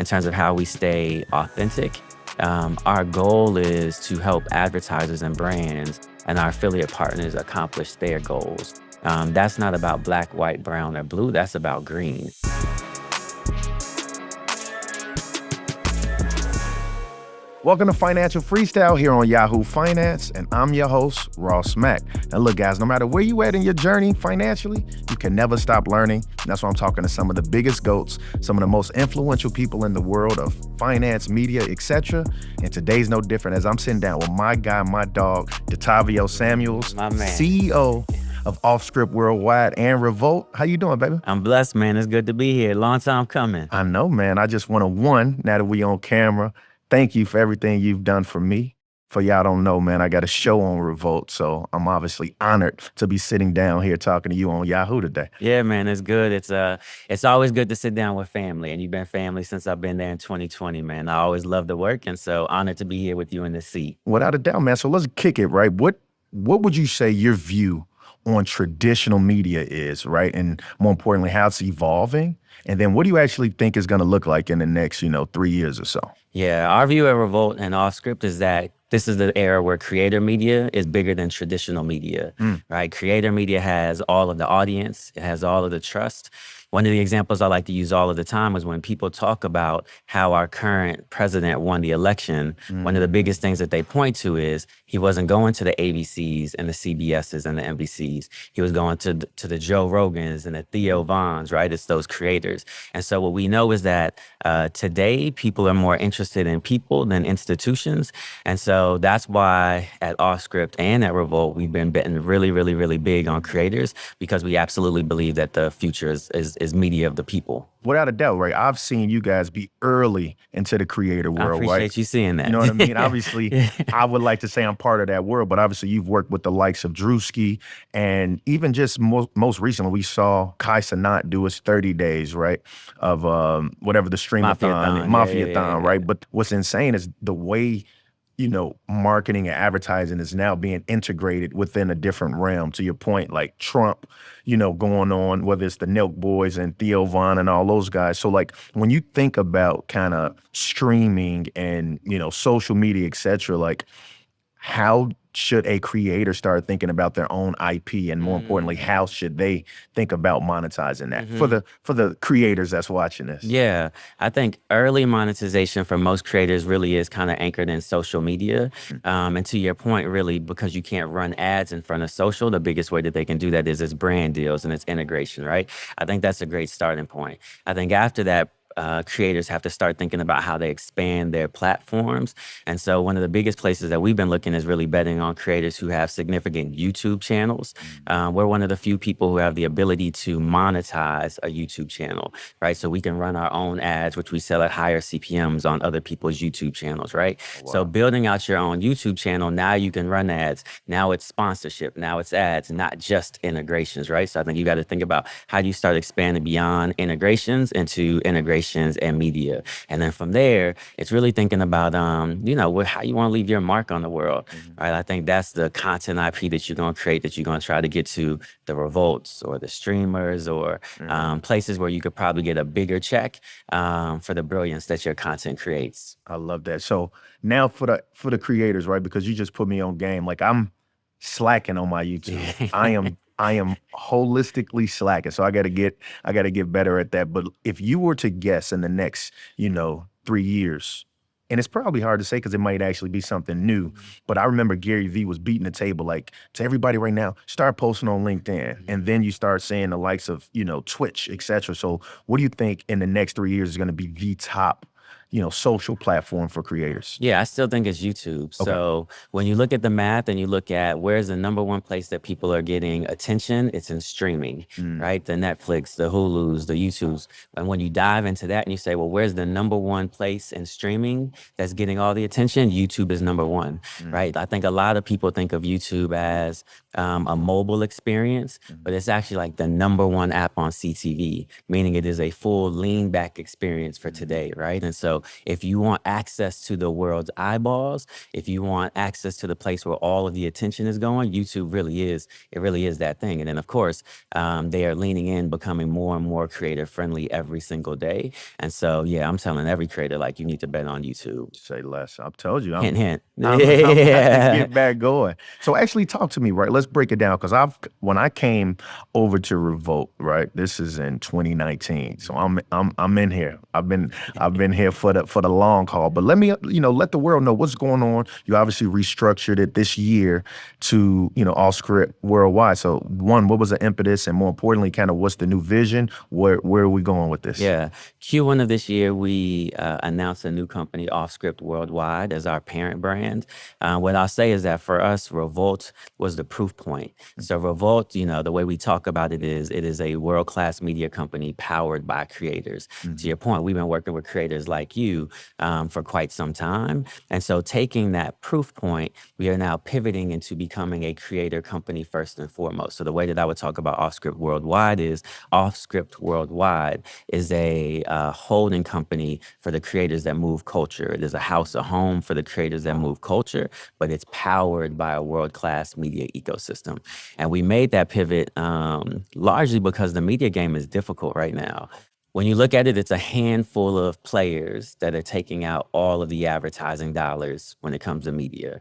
in terms of how we stay authentic. Our goal is to help advertisers and brands and our affiliate partners accomplish their goals. That's not about black, white, brown, or blue. That's about green. Welcome to Financial Freestyle here on Yahoo Finance, and I'm your host, Ross Mack. Now look, guys, no matter where you at in your journey financially, you can never stop learning. And that's why I'm talking to some of the biggest GOATs, some of the most influential people in the world of finance, media, etc. And today's no different as I'm sitting down with my guy, my dog, Detavio Samuels, My man. CEO of Offscript Worldwide and Revolt. How you doing, baby? I'm blessed, man. It's good to be here. Long time coming. I know, man. I just want to, now that we on camera, thank you for everything you've done for me. For y'all don't know, man, I got a show on Revolt, so I'm obviously honored to be sitting down here talking to you on Yahoo today. Yeah, man, it's good. It's always good to sit down with family, and you've been family since I've been there in 2020, man. I always love the work, and so honored to be here with you in the seat. Without a doubt, man. So let's kick it, right? What would you say your view on traditional media is, right? And more importantly, how it's evolving? And then what do you actually think is going to look like in the next, 3 years or so? Yeah, our view at Revolt and Offscript is that this is the era where creator media is bigger than traditional media, right? Creator media has all of the audience, it has all of the trust. One of the examples I like to use all of the time is when people talk about how our current president won the election, one of the biggest things that they point to is he wasn't going to the ABCs and the CBSs and the NBCs. He was going to the Joe Rogans and the Theo Vons, right? It's those creators. And so what we know is that today people are more interested in people than institutions. And so that's why at Offscript and at Revolt, we've been betting really, really, really big on creators because we absolutely believe that the future is media of the people. Without a doubt, right? I've seen you guys be early into the creator world, I appreciate you seeing that. You know what I mean? Obviously, I would like to say I'm part of that world, but obviously you've worked with the likes of Drewski, and even just most recently, we saw Kai Cenat do his 30 days, right, of whatever the streamathon, Mafia-thon, right? But what's insane is the way marketing and advertising is now being integrated within a different realm. To your point, like Trump, going on, whether it's the Nelk Boys and Theo Von and all those guys. So like when you think about kind of streaming and, social media, et cetera, like how should a creator start thinking about their own IP, and more importantly, how should they think about monetizing that for the creators that's watching this? Yeah, I think early monetization for most creators really is kind of anchored in social media. And to your point, really, because you can't run ads in front of social, the biggest way that they can do that is its brand deals and its integration, right? I think that's a great starting point. I think after that, creators have to start thinking about how they expand their platforms. And so one of the biggest places that we've been looking is really betting on creators who have significant YouTube channels. We're one of the few people who have the ability to monetize a YouTube channel, right? So we can run our own ads, which we sell at higher CPMs on other people's YouTube channels, right? Wow. So building out your own YouTube channel, now you can run ads. Now it's sponsorship. Now it's ads, not just integrations, right? So I think you got to think about how do you start expanding beyond integrations into integrations and media. And then from there, it's really thinking about, how you want to leave your mark on the world, right? I think that's the content IP that you're going to create, that you're going to try to get to the Revolts or the streamers or places where you could probably get a bigger check for the brilliance that your content creates. I love that. So now for the creators, right? Because you just put me on game. Like I'm slacking on my YouTube. I am holistically slacking. So I gotta get better at that. But if you were to guess in the next, 3 years, and it's probably hard to say because it might actually be something new. But I remember Gary Vee was beating the table like, to everybody right now, start posting on LinkedIn. And then you start seeing the likes of, Twitch, et cetera. So what do you think in the next 3 years is gonna be the top social platform for creators? Yeah, I still think it's YouTube. Okay. So when you look at the math and you look at where's the number one place that people are getting attention, it's in streaming, right? The Netflix, the Hulus, the YouTubes. And when you dive into that and you say, well, where's the number one place in streaming that's getting all the attention? YouTube is number one, right? I think a lot of people think of YouTube as a mobile experience, but it's actually like the number one app on CTV, meaning it is a full lean back experience for today, right? And so So if you want access to the world's eyeballs, if you want access to the place where all of the attention is going, YouTube really is that thing. And then of course, they are leaning in, becoming more and more creator friendly every single day. And so, yeah, I'm telling every creator, like, you need to bet on YouTube. Say less. I've told you, Hint, hint. I'm about to Yeah. get back going. So actually talk to me, right? Let's break it down because when I came over to Revolt, right? This is in 2019. So I'm in here. I've been here for the long haul. But let me, let the world know what's going on. You obviously restructured it this year to, Offscript Worldwide. So one, what was the impetus? And more importantly, kind of what's the new vision? Where are we going with this? Yeah. Q1 of this year, we announced a new company, Offscript Worldwide, as our parent brand. What I'll say is that for us, Revolt was the proof point. So Revolt, the way we talk about it is a world-class media company powered by creators. To your point, we've been working with creators like you for quite some time. And so taking that proof point, we are now pivoting into becoming a creator company first and foremost. So the way that I would talk about Offscript Worldwide is Offscript Worldwide is a holding company for the creators that move culture. It is a house, a home for the creators that move culture, but it's powered by a world-class media ecosystem. And we made that pivot largely because the media game is difficult right now. When you look at it, it's a handful of players that are taking out all of the advertising dollars when it comes to media.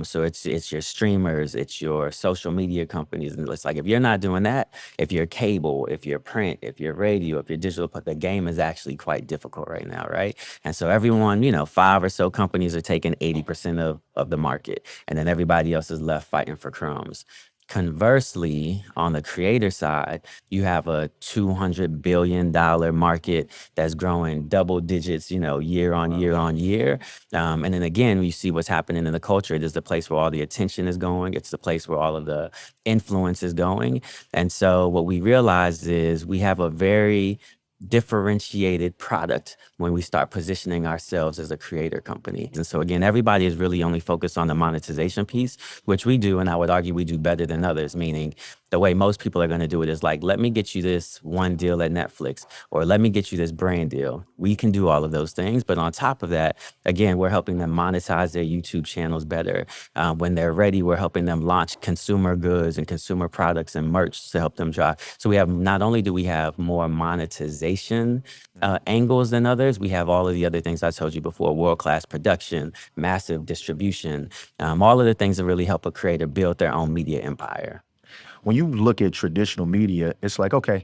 So it's your streamers, it's your social media companies. And it's like, if you're not doing that, if you're cable, if you're print, if you're radio, if you're digital, but the game is actually quite difficult right now, right? And so everyone, 5 or so companies are taking 80% of the market, and then everybody else is left fighting for crumbs. Conversely, on the creator side, you have a $200 billion market that's growing double digits, year on year on year. And then again, you see what's happening in the culture. It is the place where all the attention is going. It's the place where all of the influence is going. And so what we realized is we have a very differentiated product when we start positioning ourselves as a creator company. And so again, everybody is really only focused on the monetization piece, which we do, and I would argue we do better than others, meaning the way most people are going to do it is like, let me get you this one deal at Netflix, or let me get you this brand deal. We can do all of those things. But on top of that, again, we're helping them monetize their YouTube channels better. When they're ready, we're helping them launch consumer goods and consumer products and merch to help them drive. So we have, not only do we have more monetization angles than others, we have all of the other things I told you before: world-class production, massive distribution, all of the things that really help a creator build their own media empire. When you look at traditional media, it's like, okay,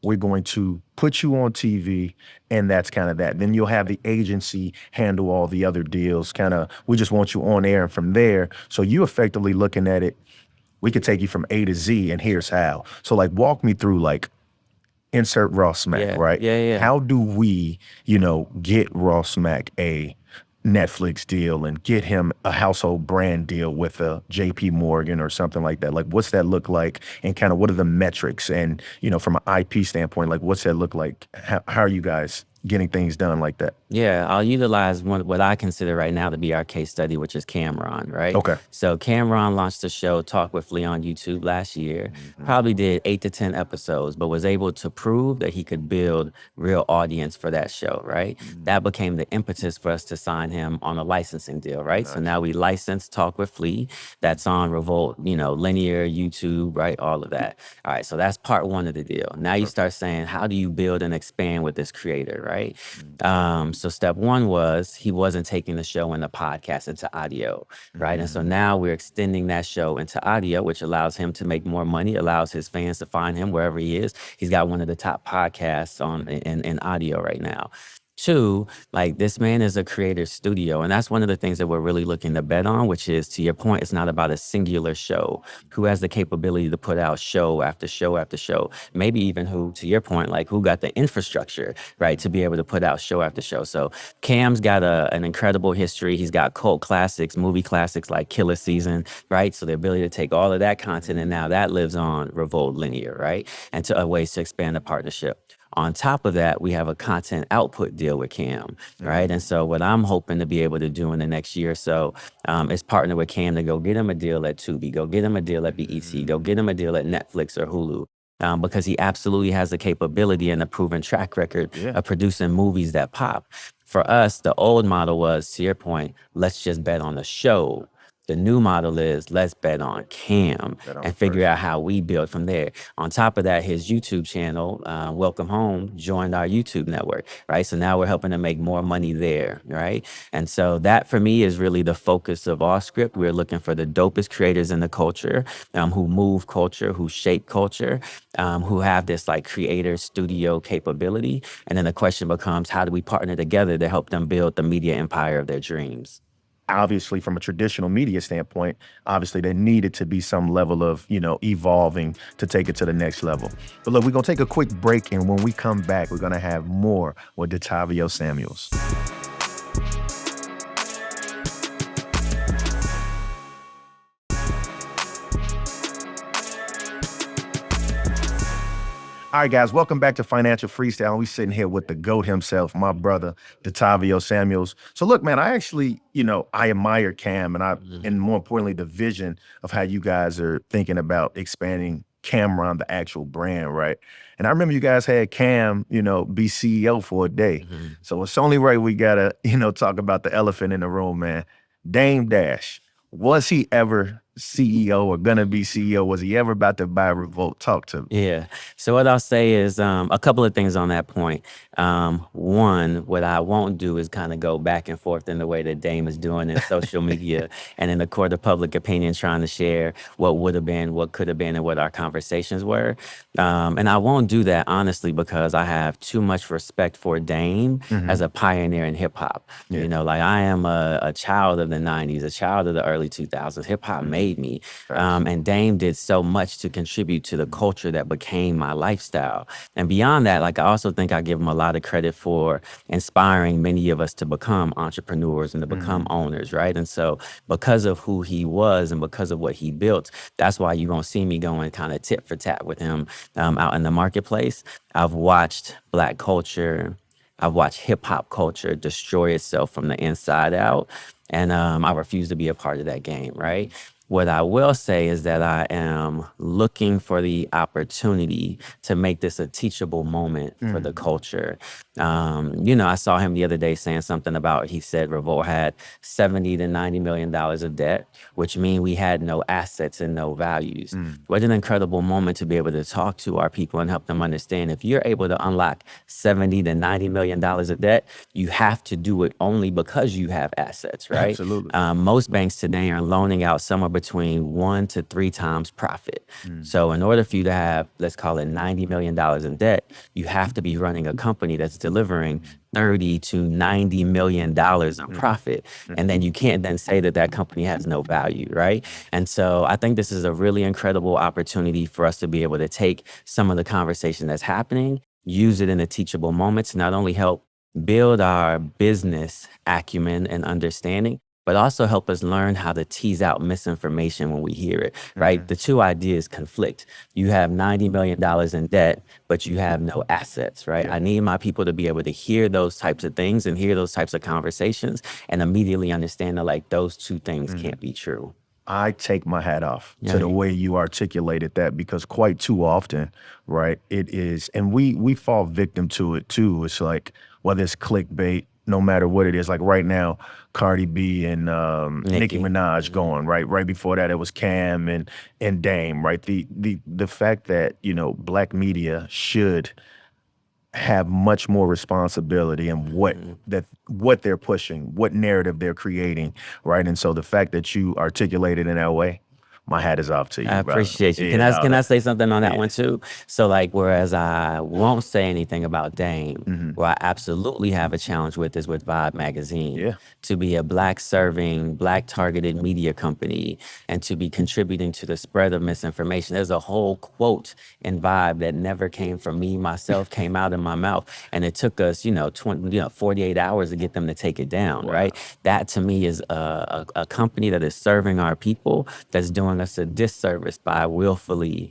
we're going to put you on TV, and that's kind of that. Then you'll have the agency handle all the other deals. Kind of, we just want you on air, and from there, so you effectively looking at it, we could take you from A to Z, and here's how. So like, walk me through, like, insert Raw Smack, Yeah, right? yeah. How do we, get Raw Smack a Netflix deal and get him a household brand deal with a JP Morgan or something like that? Like, what's that look like? And kind of what are the metrics? And, from an IP standpoint, like, what's that look like? How are you guys getting things done like that? Yeah, I'll utilize what I consider right now to be our case study, which is Cameron, right? Okay. So Cameron launched the show Talk with Lee on YouTube last year, probably did 8 to 10 episodes, but was able to prove that he could build real audience for that show, right? That became the impetus for us to sign him on a licensing deal, right? So now we license Talk with Lee. That's on Revolt, linear, YouTube, right? All of that. All right, so that's part one of the deal. Now you start saying, how do you build and expand with this creator, right? So step one was he wasn't taking the show and the podcast into audio, right? And so now we're extending that show into audio, which allows him to make more money, allows his fans to find him wherever he is. He's got one of the top podcasts in audio right now. Two, like, this man is a creator studio. And that's one of the things that we're really looking to bet on, which is, to your point, it's not about a singular show. Who has the capability to put out show after show after show? Maybe even who, to your point, like, who got the infrastructure, right, to be able to put out show after show. So Cam's got an incredible history. He's got cult classics, movie classics like Killer Season, right? So the ability to take all of that content, and now that lives on Revolt Linear, right? And to ways to expand the partnership. On top of that, we have a content output deal with Cam, right? And so what I'm hoping to be able to do in the next year or so is partner with Cam to go get him a deal at Tubi, go get him a deal at BET, go get him a deal at Netflix or Hulu. Because he absolutely has the capability and a proven track record of producing movies that pop. For us, the old model was, to your point, let's just bet on the show. The new model is let's bet on Cam Bet on the and figure person. out how we build from there. On top of that, his YouTube channel, Welcome Home, joined our YouTube network, right? So now we're helping to make more money there, right? And so that for me is really the focus of Offscript. We're looking for the dopest creators in the culture, who move culture, who shape culture, who have this like creator studio capability. And then the question becomes, how do we partner together to help them build the media empire of their dreams? Obviously, from a traditional media standpoint, obviously there needed to be some level of, evolving to take it to the next level. But look, we're gonna take a quick break, and when we come back, we're gonna have more with Detavio Samuels. All right, guys, welcome back to Financial Freestyle. We sitting here with the GOAT himself, my brother, Detavio Samuels. So look, man, I actually, I admire Cam, and more importantly, the vision of how you guys are thinking about expanding Camron, the actual brand, right? And I remember you guys had Cam, be CEO for a day. Mhm. So it's only right we gotta, talk about the elephant in the room, man. Dame Dash. Was he ever CEO or gonna be CEO? Was he ever about to buy Revolt? Talk to me. Yeah. So what I'll say is a couple of things on that point. One, what I won't do is kind of go back and forth in the way that Dame is doing in social media and in the court of public opinion, trying to share what would have been, what could have been, and what our conversations were. And I won't do that honestly because I have too much respect for Dame as a pioneer in hip hop. Yeah. Like I am a child of the 90s, a child of the early 2000s. Hip hop made me. Facts. And Dame did so much to contribute to the culture that became my lifestyle. And beyond that, like I also think I give him a lot of credit for inspiring many of us to become entrepreneurs and to become owners, right? And so because of who he was and because of what he built, that's why you won't see me going kind of tit for tat with him out in the marketplace. I've watched Black culture, I've watched hip hop culture destroy itself from the inside out. And I refuse to be a part of that game, right? What I will say is that I am looking for the opportunity to make this a teachable moment for the culture. I saw him the other day saying something about, he said Revolt had 70 to $90 million of debt, which means we had no assets and no values. What an incredible moment to be able to talk to our people and help them understand if you're able to unlock 70 to $90 million of debt, you have to do it only because you have assets, right? Absolutely. Most banks today are loaning out somewhere between 1 to 3 times profit. So in order for you to have, let's call it $90 million in debt, you have to be running a company that's delivering 30 to $90 million of profit. And then you can't then say that that company has no value, right? And so I think this is a really incredible opportunity for us to be able to take some of the conversation that's happening, use it in a teachable moment to not only help build our business acumen and understanding, but also help us learn how to tease out misinformation when we hear it, right? The two ideas conflict. You have $90 million in debt, but you have no assets, right? I need my people to be able to hear those types of things and hear those types of conversations and immediately understand that like those two things can't be true. I take my hat off Yeah. to the way you articulated that, because quite too often, right, it is, and we fall victim to it too. It's like, whether it's clickbait, no matter what it is, like right now, Cardi B and Nicki Nicki. Minaj going, right? Right before that, it was Cam and Dame, right? The fact that, Black media should have much more responsibility in what they're pushing, what narrative they're creating, right? And so the fact that you articulate it in that way, my hat is off to you, I brother. appreciate you. Yeah, Can I no, can I that, say something on that yeah. one too? So like, whereas I won't say anything about Dame, where I absolutely have a challenge with is with Vibe Magazine. Yeah. To be a Black serving, Black targeted media company and to be contributing to the spread of misinformation. There's a whole quote in Vibe that never came from me myself, came out in my mouth. And it took us, 48 hours to get them to take it down, right? That to me is a company that is serving our people, that's doing us a disservice by willfully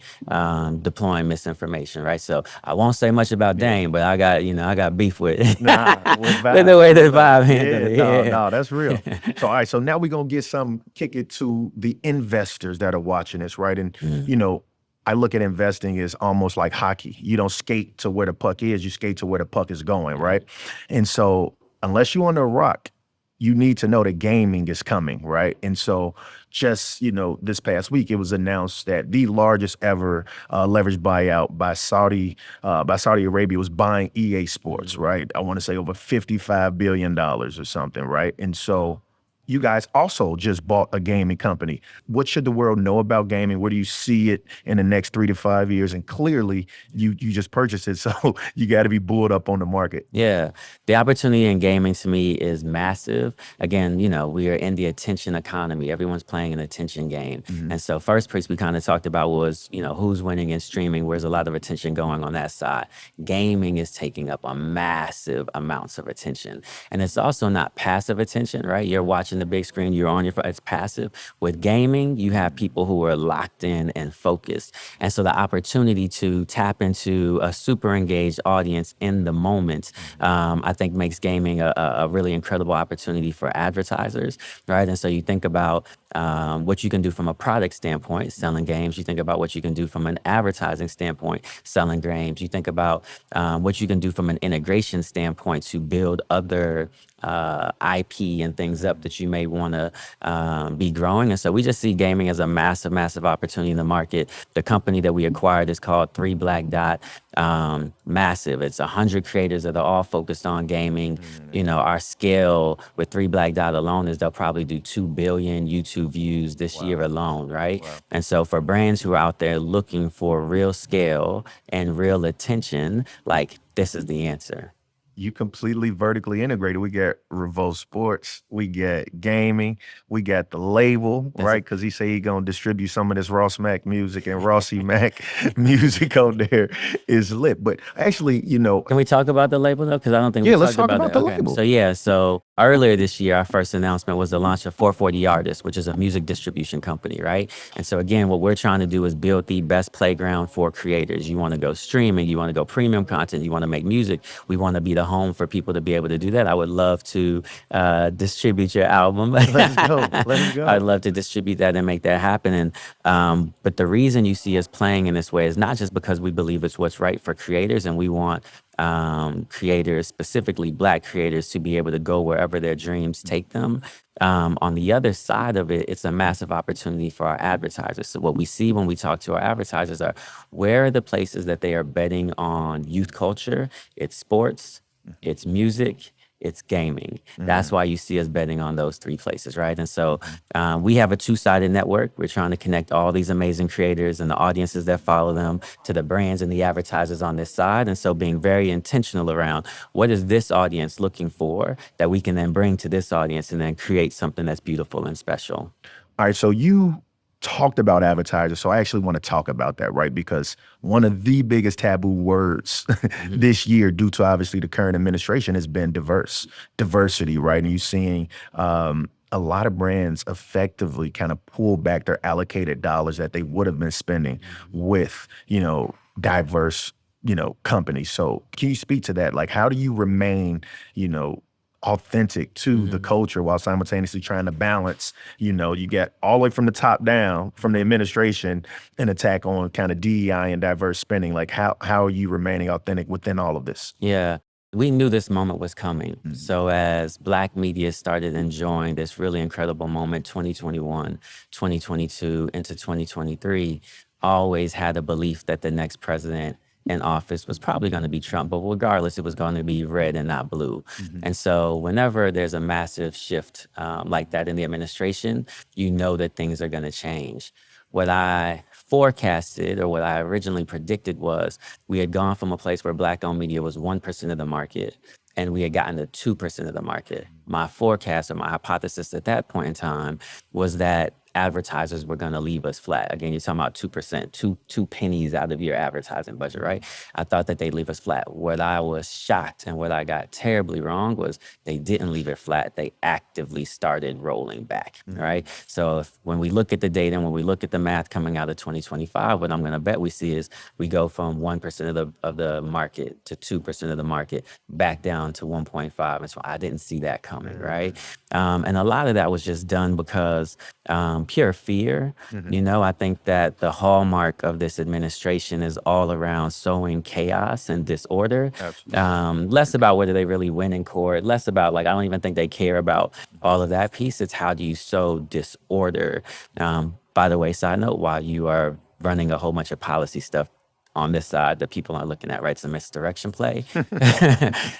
deploying misinformation, right? So I won't say much about Dame, but I got beef with Nah, with with the Vibe. way that With Vibe. Vibe handled it. No, Yeah. no, that's real. So, all right, so now we're gonna kick it to the investors that are watching this, right? And I look at investing as almost like hockey. You don't skate to where the puck is, you skate to where the puck is going, right? And so unless you're on the rock, you need to know that gaming is coming, right? And so just, this past week, it was announced that the largest ever leveraged buyout by Saudi Arabia was buying EA Sports, right? I want to say over $55 billion or something, right? And so you guys also just bought a gaming company. What should the world know about gaming? Where do you see it in the next 3 to 5 years? And clearly, you just purchased it, so you got to be bulled up on the market. Yeah, the opportunity in gaming to me is massive. Again, we are in the attention economy. Everyone's playing an attention game. And so first piece we kind of talked about was, who's winning in streaming, where's a lot of attention going on that side. Gaming is taking up a massive amounts of attention. And it's also not passive attention, right? You're watching the big screen, you're on your phone, it's passive. With gaming, you have people who are locked in and focused. And so the opportunity to tap into a super engaged audience in the moment, I think makes gaming a really incredible opportunity for advertisers, right? And so you think about what you can do from a product standpoint, selling games. You think about what you can do from an advertising standpoint, selling games. You think about what you can do from an integration standpoint to build other IP and things up that you may want to be growing. And so we just see gaming as a massive, massive opportunity in the market. The company that we acquired is called Three Black Dot. Massive. It's 100 creators that are all focused on gaming. Our scale with Three Black Dot alone is they'll probably do 2 billion YouTube views this year alone, right? Wow. And so for brands who are out there looking for real scale and real attention, like this is the answer. You completely vertically integrated. We get Revolt Sports, we get gaming, we got the label, That's right? Because he say he gonna distribute some of this Ross Mac music, and Rossi Mac music on there is lit. But actually, Can we talk about the label though? Because I don't think we yeah, let's talked talk about about that. the Okay. label. So earlier this year, our first announcement was the launch of 440 Artists, which is a music distribution company, right? And so again, what we're trying to do is build the best playground for creators. You want to go streaming, you want to go premium content, you want to make music. We want to be the home for people to be able to do that. I would love to distribute your album. Let's go. Let's I'd go. love to distribute that and make that happen. And but the reason you see us playing in this way is not just because we believe it's what's right for creators, and we want creators, specifically Black creators, to be able to go wherever their dreams take them. On the other side of it, it's a massive opportunity for our advertisers. So what we see when we talk to our advertisers are where are the places that they are betting on youth culture? It's sports, it's music, it's gaming. That's why you see us betting on those three places, right? And so we have a two-sided network. We're trying to connect all these amazing creators and the audiences that follow them to the brands and the advertisers on this side. And so being very intentional around what is this audience looking for that we can then bring to this audience and then create something that's beautiful and special. All right, so you talked about advertisers, so I actually want to talk about that, right? Because one of the biggest taboo words this year, due to obviously the current administration, has been diversity, right? And you're seeing a lot of brands effectively kind of pull back their allocated dollars that they would have been spending with, diverse, companies. So can you speak to that? Like, how do you remain, authentic to the culture while simultaneously trying to balance, you get all the way from the top down from the administration an attack on kind of DEI and diverse spending. Like how are you remaining authentic within all of this? Yeah. We knew this moment was coming. So as Black media started enjoying this really incredible moment, 2021, 2022 into 2023, always had a belief that the next president in office was probably going to be Trump, but regardless, it was going to be red and not blue. And so whenever there's a massive shift like that in the administration, you know that things are going to change. What I forecasted or what I originally predicted was we had gone from a place where Black-owned media was 1% of the market and we had gotten to 2% of the market. My forecast or my hypothesis at that point in time was that advertisers were going to leave us flat. Again, you're talking about 2%, two pennies out of your advertising budget, right? I thought that they'd leave us flat. What I was shocked and what I got terribly wrong was they didn't leave it flat. They actively started rolling back, right? So when we look at the data and when we look at the math coming out of 2025, what I'm going to bet we see is we go from 1% of the market to 2% of the market back down to 1.5. And so I didn't see that coming, right? And a lot of that was just done because pure fear. You know, I think that the hallmark of this administration is all around sowing chaos and disorder. Absolutely. Less about whether they really win in court, less about like, I don't even think they care about all of that piece. It's how do you sow disorder? By the way, side note, while you are running a whole bunch of policy stuff on this side that people aren't looking at, right? It's a misdirection play.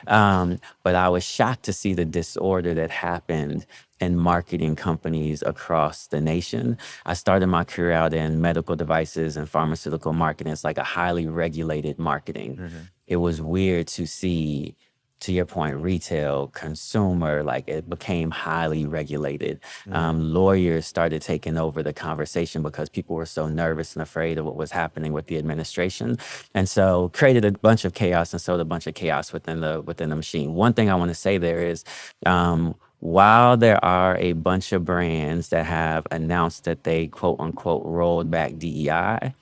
But I was shocked to see the disorder that happened in marketing companies across the nation. I started my career out in medical devices and pharmaceutical marketing. It's like a highly regulated marketing. It was weird to see, to your point, retail, consumer, like it became highly regulated. Lawyers started taking over the conversation because people were so nervous and afraid of what was happening with the administration. And so created a bunch of chaos and sowed a bunch of chaos within the machine. One thing I want to say there is, while there are a bunch of brands that have announced that they quote unquote rolled back DEI,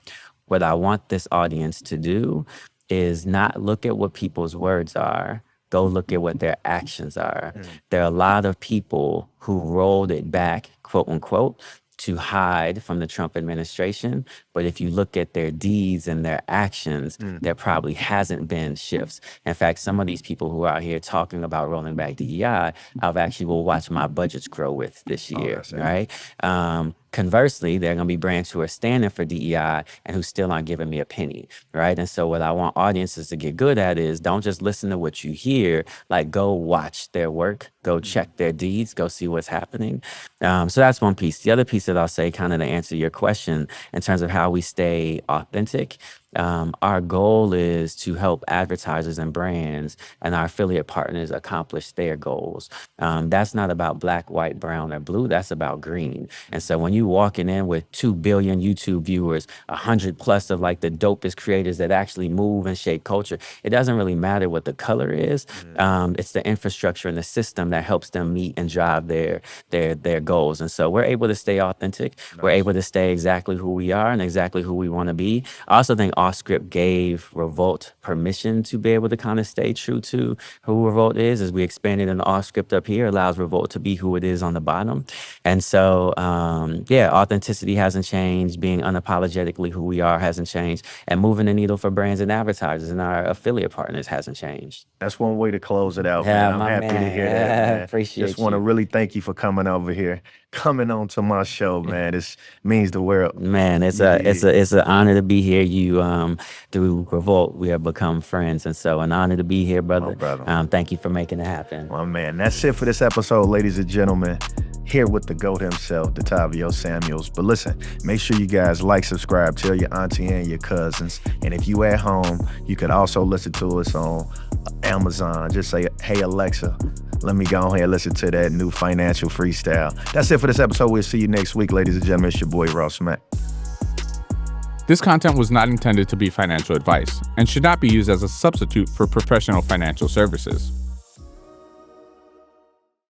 what I want this audience to do is not look at what people's words are. Go look at what their actions are. There are a lot of people who rolled it back, quote unquote, to hide from the Trump administration. But if you look at their deeds and their actions, there probably hasn't been shifts. In fact, some of these people who are out here talking about rolling back DEI, I've actually will watch my budgets grow with this year, right? Conversely, there are going to be brands who are standing for DEI and who still aren't giving me a penny, right? And so what I want audiences to get good at is don't just listen to what you hear, like go watch their work, go check their deeds, go see what's happening. So that's one piece. The other piece that I'll say kind of to answer your question in terms of how we stay authentic, our goal is to help advertisers and brands and our affiliate partners accomplish their goals. That's not about black, white, brown, or blue. That's about green. And so when you walking in with 2 billion YouTube viewers, 100 plus of like the dopest creators that actually move and shape culture, it doesn't really matter what the color is. It's the infrastructure and the system that helps them meet and drive their goals. And so we're able to stay authentic. We're able to stay exactly who we are and exactly who we want to be. I also think Offscript gave Revolt permission to be able to kind of stay true to who Revolt is. As we expanded in Offscript up here, allows Revolt to be who it is on the bottom. And so, yeah, authenticity hasn't changed. Being unapologetically who we are hasn't changed. And moving the needle for brands and advertisers and our affiliate partners hasn't changed. That's one way to close it out, Yeah, man. I'm my happy to man. hear that, Yeah, man. appreciate Just want to you. really thank you for coming over here, coming on to my show, man. This means the world. Man, it's an honor to be here. You through Revolt, we have become friends, and so an honor to be here, brother. brother. Thank you for making it happen. My man. That's it for this episode, ladies and gentlemen. Here with the GOAT himself, Detavio Samuels. But listen, make sure you guys like, subscribe, tell your auntie and your cousins. And if you at home, you could also listen to us on Amazon. Just say, hey, Alexa, let me go ahead and listen to that new Financial Freestyle. That's it for this episode. We'll see you next week, ladies and gentlemen. It's your boy, Ross Mack. This content was not intended to be financial advice and should not be used as a substitute for professional financial services.